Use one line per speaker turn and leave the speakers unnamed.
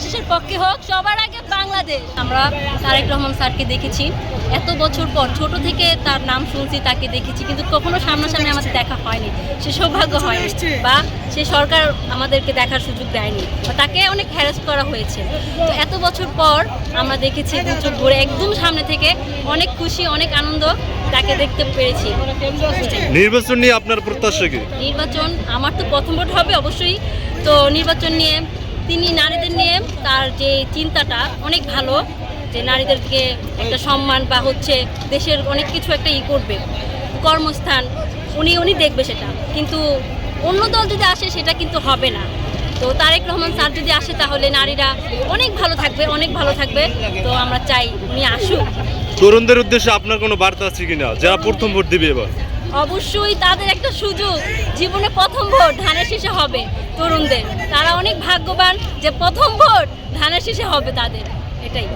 শীষের পক্ষে হোক, সবার আগে বাংলাদেশ। আমরা তারেক রহমান স্যারকে দেখেছি এত বছর পর, ছোট থেকে তার নাম শুনছি, তাকে দেখেছি, কিন্তু কখনো সামনাসামনি আমাদের দেখা হয়নি, সে সৌভাগ্য হয়নি, বা সে সরকার আমাদেরকে দেখার সুযোগ দেয়নি, বা তাকে অনেক হ্যারাস করা হয়েছে। তো এত বছর পর আমরা দেখেছি দু চোখ ভরে একদম সামনে থেকে, অনেক খুশি, অনেক আনন্দ তাকে দেখতে পেরেছি।
নির্বাচন নিয়ে আপনার প্রত্যাশা কি?
নির্বাচন আমার তো প্রথম ভোট হবে অবশ্যই। তো নির্বাচন নিয়ে তিনি নারীদের নিয়ে তার যে চিন্তাটা অনেক ভালো, যে নারীদেরকে একটা সম্মান বা হচ্ছে দেশের অনেক কিছু একটা করবে, কর্মস্থান উনি দেখবে সেটা। কিন্তু অন্য দল যদি আসে সেটা কিন্তু হবে না। তো তারেক রহমান স্যার যদি আসে তাহলে নারীরা অনেক ভালো থাকবে, অনেক ভালো থাকবে। তো আমরা চাই উনি আসুক।
তরুণদের উদ্দেশ্যে আপনার কোনো বার্তা আছে কিনা, যারা প্রথম ভোট দিবে এবার?
অবশ্যই তাদের একটা সুযোগ, জীবনে প্রথম ভোট ধানের শীষে হবে তরুণদের। তারা অনেক ভাগ্যবান যে প্রথম ভোট ধানের শীষে হবে তাদের, এটাই।